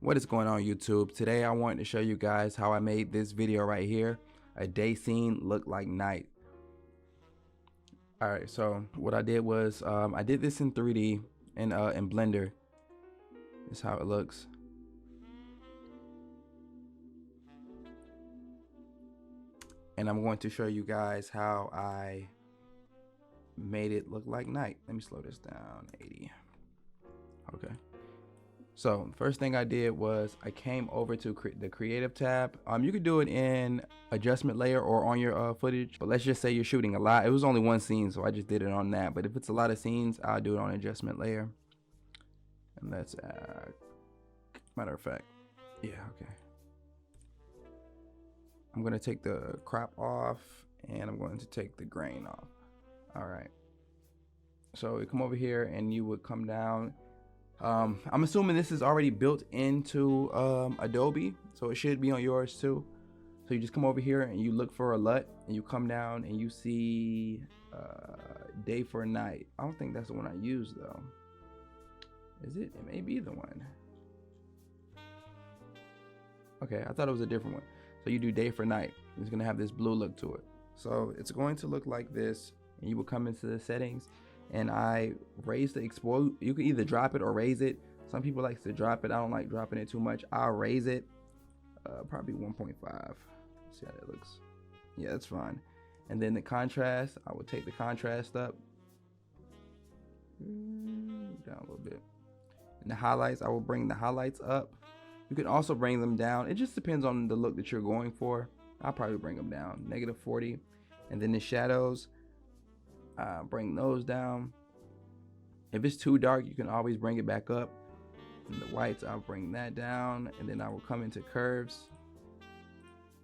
What is going on, YouTube? Today I wanted to show you guys how I made this video right here, a day scene look like night. Alright, so what I did was I did this in 3D in Blender. This is how it looks. And I'm going to show you guys how I made it look like night. Let me slow this down, 80. Okay. So first thing I did was I came over to the creative tab. You could do it in adjustment layer or on your footage, but let's just say you're shooting a lot. It was only one scene, so I just did it on that. But if it's a lot of scenes, I'll do it on adjustment layer. And let's matter of fact, yeah, okay. I'm gonna take the crop off and I'm going to take the grain off. All right. So you come over here and you would come down. I'm assuming this is already built into Adobe, so it should be on yours too. So you just come over here and you look for a LUT and you come down and you see Day4Night. I don't think that's the one I used though. Is it? It may be the one. Okay, I thought it was a different one. So you do Day4Night. It's gonna have this blue look to it. So it's going to look like this, and you will come into the settings. And I raise the expose. You can either drop it or raise it. Some people like to drop it. I don't like dropping it too much. I'll raise it, probably 1.5. See how that looks. Yeah, that's fine. And then the contrast, I will take the contrast up down a little bit. And the highlights, I will bring the highlights up. You can also bring them down. It just depends on the look that you're going for. I'll probably bring them down, -40. And then the shadows, bring those down. If it's too dark, you can always bring it back up. And the whites, I'll bring that down, and then I will come into curves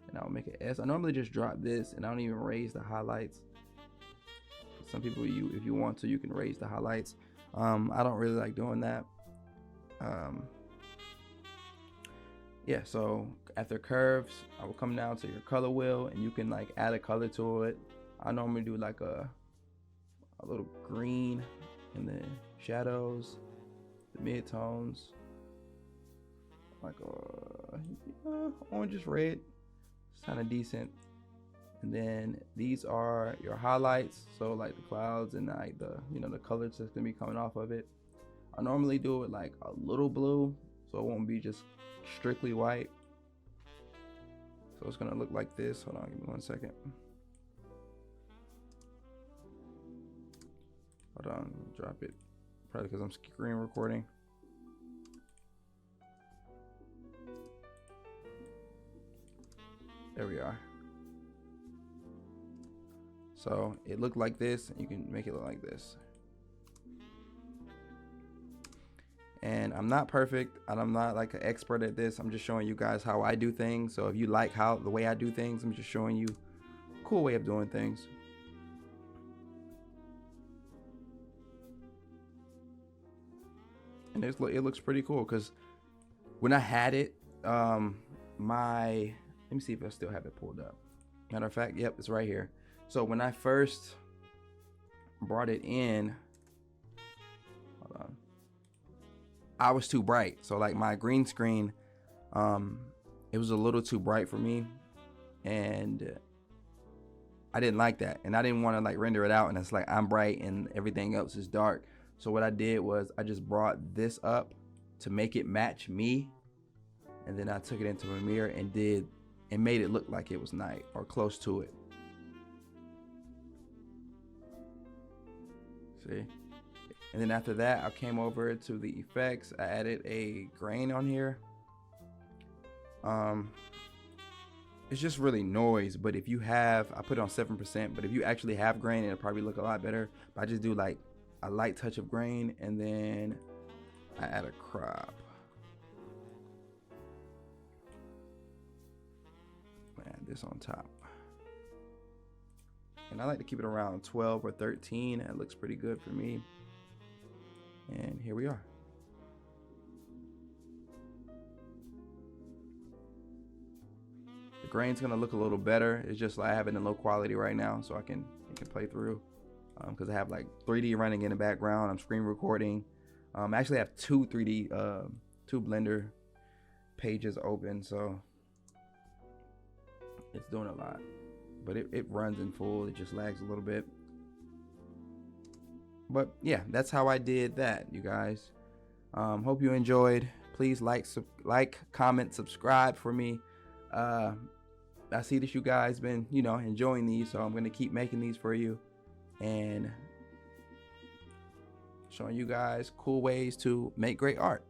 and I'll make an S. I normally just drop this and I don't even raise the highlights. Some people, if you want to, you can raise the highlights. I don't really like doing that. Yeah, so after curves, I will come down to your color wheel and you can like add a color to it. I normally do like a little green in the shadows, the mid-tones, like orange, red. It's kind of decent. And then these are your highlights, so like the clouds and like the the colors that's gonna be coming off of it. I normally do it like a little blue, so it won't be just strictly white. So it's gonna look like this. Hold on, give me 1 second. Hold on, drop it. Probably because I'm screen recording. There we are. So it looked like this, and you can make it look like this. And I'm not perfect, and I'm not like an expert at this. I'm just showing you guys how I do things. So if you like the way I do things, I'm just showing you a cool way of doing things. And it looks pretty cool because when I had it, let me see if I still have it pulled up. Matter of fact, yep, it's right here. So when I first brought it in, hold on, I was too bright. So like my green screen, it was a little too bright for me, and I didn't like that, and I didn't want to like render it out and it's like I'm bright and everything else is dark. So what I did was I just brought this up to make it match me, and then I took it into Premiere and made it look like it was night or close to it. See? And then after that, I came over to the effects. I added a grain on here. It's just really noise, but if you have, I put it on 7%, but if you actually have grain, it'll probably look a lot better. But I just do like a light touch of grain, and then I add a crop. Add this on top. And I like to keep it around 12 or 13. That looks pretty good for me. And here we are. The grain's gonna look a little better. It's just like I have it in low quality right now, so it can play through. Because I have like 3D running in the background. I'm screen recording. I actually have two Blender pages open, so it's doing a lot. But it runs in full. It just lags a little bit. But yeah, that's how I did that, you guys. Hope you enjoyed. Please like, comment, subscribe for me. I see that you guys been, enjoying these, so I'm gonna keep making these for you and showing you guys cool ways to make great art.